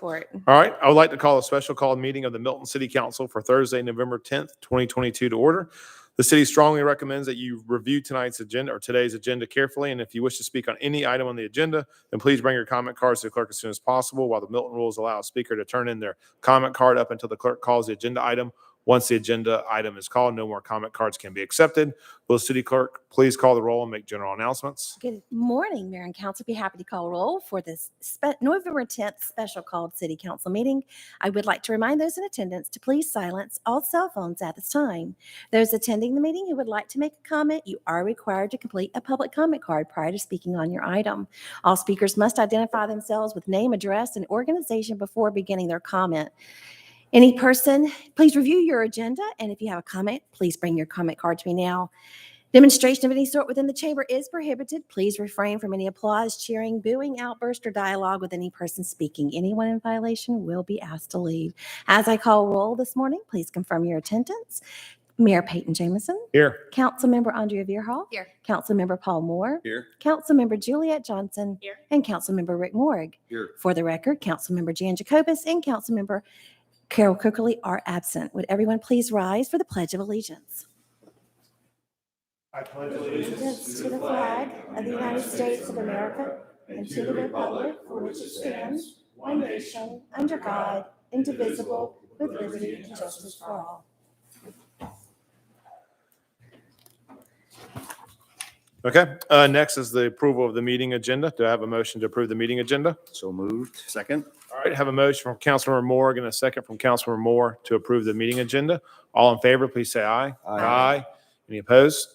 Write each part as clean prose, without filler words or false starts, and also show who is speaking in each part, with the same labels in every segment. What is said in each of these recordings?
Speaker 1: Report.
Speaker 2: All right. I would like to call a special called meeting of the Milton City Council for Thursday, November 10th, 2022 to order. The city strongly recommends that you review tonight's agenda or today's agenda carefully. And if you wish to speak on any item on the agenda, then please bring your comment cards to the clerk as soon as possible, while the Milton rules allow a speaker to turn in their comment card up until the clerk calls the agenda item. Once the agenda item is called, no more comment cards can be accepted. Will the city clerk please call the roll and make general announcements?
Speaker 1: Good morning, Mayor and Council. Be happy to call roll for this November 10th special called City Council meeting. I would like to remind those in attendance to please silence all cell phones at this time. Those attending the meeting who would like to make a comment, you are required to complete a public comment card prior to speaking on your item. All speakers must identify themselves with name, address, and organization before beginning their comment. Any person, please review your agenda, and if you have a comment, please bring your comment card to me now. Demonstration of any sort within the chamber is prohibited. Please refrain from any applause, cheering, booing, outburst, or dialogue with any person speaking. Anyone in violation will be asked to leave. As I call roll this morning, please confirm your attendance. Mayor Peyton Jamison.
Speaker 2: Here.
Speaker 1: Councilmember Andrea Veerhall.
Speaker 3: Here.
Speaker 1: Councilmember Paul Moore.
Speaker 2: Here.
Speaker 1: Councilmember Juliet Johnson.
Speaker 3: Here.
Speaker 1: And Councilmember Rick Morrig.
Speaker 2: Here.
Speaker 1: For the record, Councilmember Jan Jacobus and Councilmember Carol Cookerly are absent. Would everyone please rise for the Pledge of Allegiance?
Speaker 2: I pledge
Speaker 1: Allegiance to the flag of the United States of America and to the republic for which it stands, one nation, under God, indivisible, with liberty and justice for all.
Speaker 2: Okay. Next is the approval of the meeting agenda. Do I have a motion to approve the meeting agenda?
Speaker 4: So moved. Second.
Speaker 2: All right. Have a motion from Councilmember Moore and a second from Councilmember Moore to approve the meeting agenda. All in favor, please say aye.
Speaker 4: Aye.
Speaker 2: Any opposed?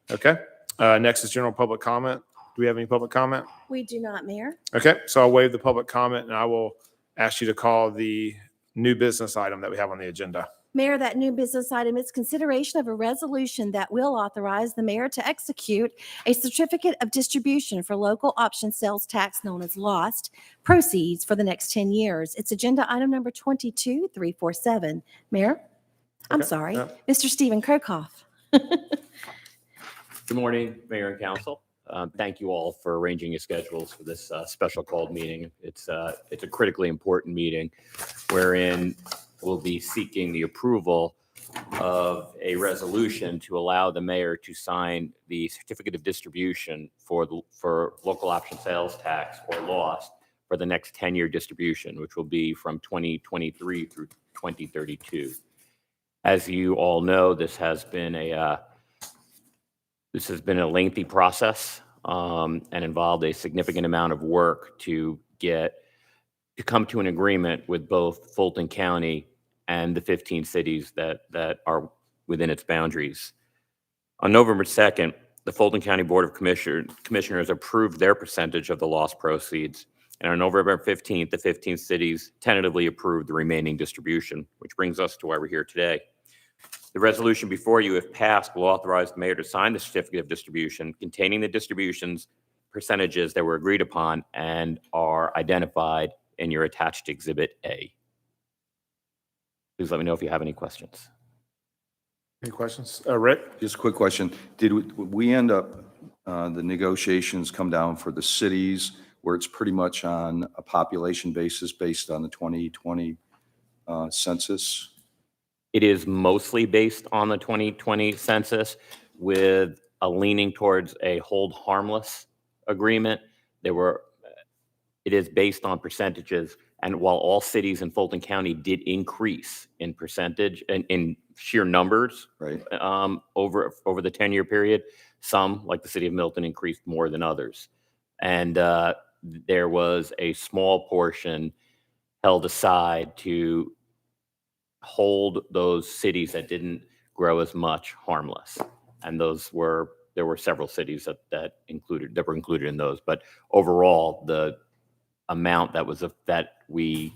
Speaker 2: Okay. Next is general public comment. Do we have any public comment?
Speaker 1: We do not, Mayor.
Speaker 2: Okay. So I'll waive the public comment and I will ask you to call the new business item that we have on the agenda.
Speaker 1: Mayor, that new business item is consideration of a resolution that will authorize the mayor to execute a certificate of distribution for local option sales tax known as LOST proceeds for the next 10 years. It's agenda item number 22347. Mayor? I'm
Speaker 2: Okay.
Speaker 1: sorry.
Speaker 2: Yeah.
Speaker 1: Mr. Stephen Kirkhoff.
Speaker 5: Good morning, Mayor and Council. Thank you all for arranging your schedules for this special called meeting. It's a critically important meeting wherein we'll be seeking the approval of a resolution to allow the mayor to sign the certificate of distribution for local option sales tax or LOST for the next 10-year distribution, which will be from 2023 through 2032. As you all know, this has been a lengthy process and involved a significant amount of work to come to an agreement with both Fulton County and the 15 cities that are within its boundaries. On November 2nd, the Fulton County Board of Commissioners approved their percentage of the lost proceeds. And on November 15th, the 15 cities tentatively approved the remaining distribution, which brings us to why we're here today. The resolution before you, if passed, will authorize the mayor to sign the certificate of distribution containing the distributions percentages that were agreed upon and are identified in your attached Exhibit A. Please let me know if you have any questions.
Speaker 2: Any questions? Rick?
Speaker 4: Just a quick question. Did we end up, the negotiations come down for the cities where it's pretty much on a population basis based on the 2020 census?
Speaker 5: It is mostly based on the 2020 census with a leaning towards a hold harmless agreement. It is based on percentages. And while all cities in Fulton County did increase in percentage and in sheer numbers,
Speaker 4: Right.
Speaker 5: Over the 10-year period, some, like the city of Milton, increased more than others. And there was a small portion held aside to hold those cities that didn't grow as much harmless. And there were several cities that were included in those. But overall, the amount that we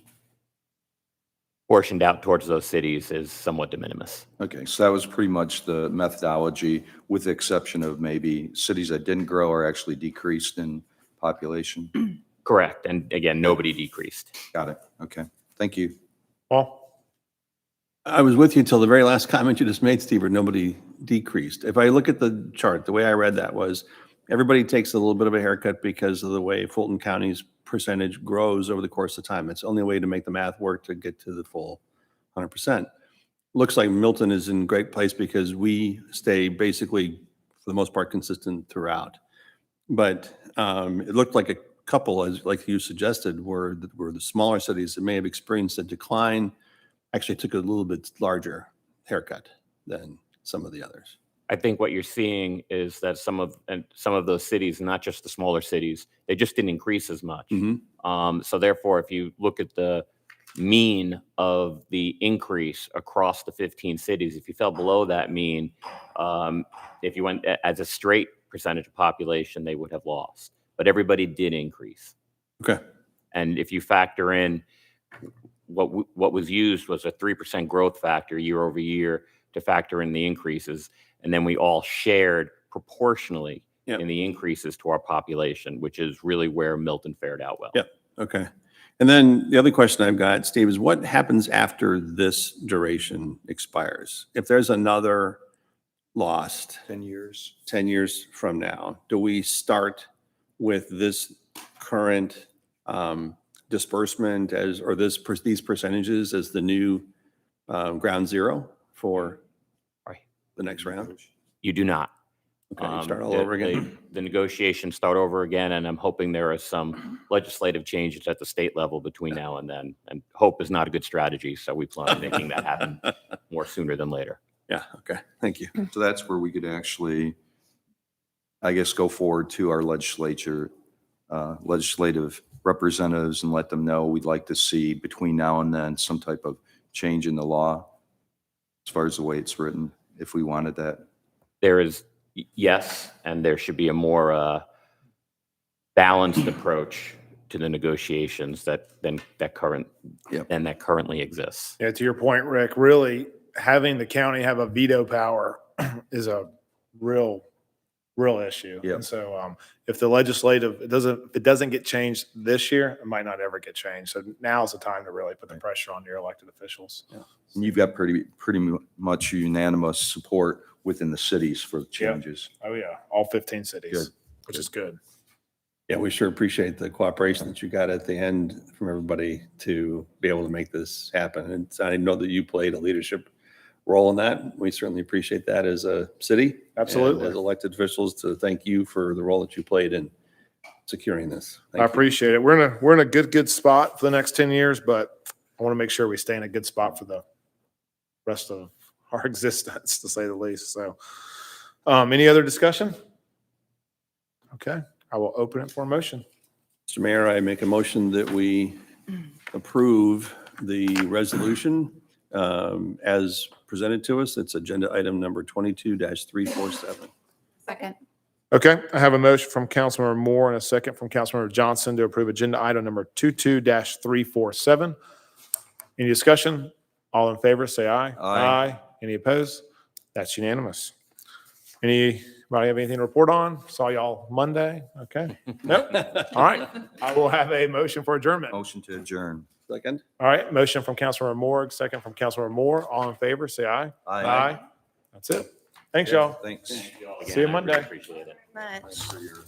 Speaker 5: portioned out towards those cities is somewhat de minimis.
Speaker 4: Okay, so that was pretty much the methodology, with the exception of maybe cities that didn't grow or actually decreased in population.
Speaker 5: Correct. And again, nobody decreased.
Speaker 4: Got it. Okay. Thank you.
Speaker 2: Paul?
Speaker 6: I was with you until the very last comment you just made, Steve, where nobody decreased. If I look at the chart, the way I read that was everybody takes a little bit of a haircut because of the way Fulton County's percentage grows over the course of time. It's the only way to make the math work to get to the full 100%. Looks like Milton is in a great place because we stay basically, for the most part, consistent throughout. But it looked like a couple, as like you suggested, were the smaller cities that may have experienced a decline, actually took a little bit larger haircut than some of the others.
Speaker 5: I think what you're seeing is that some of those cities, not just the smaller cities, they just didn't increase as much. So therefore, if you look at the mean of the increase across the 15 cities, if you fell below that mean, if you went as a straight percentage of population, they would have lost. But everybody did increase.
Speaker 6: Okay.
Speaker 5: And if you factor in what was used was a 3% growth factor year over year to factor in the increases. And then we all shared proportionally in the increases to our population, which is really where Milton fared out well.
Speaker 6: Yep. Okay. And then the other question I've got, Steve, is what happens after this duration expires? If there's another lost
Speaker 4: 10 years.
Speaker 6: 10 years from now, do we start with this current disbursement or these percentages as the new ground zero for the next round?
Speaker 5: You do not.
Speaker 6: Okay, you start all over again.
Speaker 5: The negotiations start over again, and I'm hoping there are some legislative changes at the state level between now and then. And hope is not a good strategy, so we plan on making that happen more sooner than later.
Speaker 6: Yeah. Okay. Thank you.
Speaker 4: So that's where we could actually, I guess, go forward to our legislative representatives and let them know we'd like to see between now and then some type of change in the law as far as the way it's written, if we wanted that.
Speaker 5: There is, yes, and there should be a more balanced approach to the negotiations than that currently exists.
Speaker 2: Yeah, to your point, Rick, really having the county have a veto power is a real issue.
Speaker 4: Yep.
Speaker 2: And so if it doesn't get changed this year, it might not ever get changed. So now's the time to really put the pressure on your elected officials.
Speaker 4: Yeah. And you've got pretty much unanimous support within the cities for changes.
Speaker 2: Oh yeah, all 15 cities,
Speaker 4: Good.
Speaker 2: which is good.
Speaker 6: Yeah, we sure appreciate the cooperation that you got at the end from everybody to be able to make this happen. And I know that you played a leadership role in that. We certainly appreciate that as a city.
Speaker 2: Absolutely.
Speaker 6: And as elected officials, to thank you for the role that you played in securing this. Thank
Speaker 2: I
Speaker 6: you.
Speaker 2: appreciate it. We're in a good spot for the next 10 years, but I want to make sure we stay in a good spot for the rest of our existence, to say the least. So, any other discussion? Okay, I will open it for a motion.
Speaker 6: Mr. Mayor, I make a motion that we approve the resolution as presented to us. It's agenda item number 22-347.
Speaker 3: Second.
Speaker 2: Okay, I have a motion from Councilmember Moore and a second from Councilmember Johnson to approve agenda item number 22-347. Any discussion? All in favor, say aye.
Speaker 4: Aye.
Speaker 2: Any opposed? That's unanimous. Anybody have anything to report on? Saw y'all Monday. Okay. Nope. All right. I will have a motion for adjournment.
Speaker 4: Motion to adjourn.
Speaker 6: Second.
Speaker 2: All right. Motion from Councilmember Moore, second from Councilmember Moore. All in favor, say aye.
Speaker 4: Aye.
Speaker 2: That's it. Thanks, y'all.
Speaker 4: Thanks.
Speaker 2: See you Monday.
Speaker 5: Appreciate it.
Speaker 1: Much.
Speaker 4: Thanks for your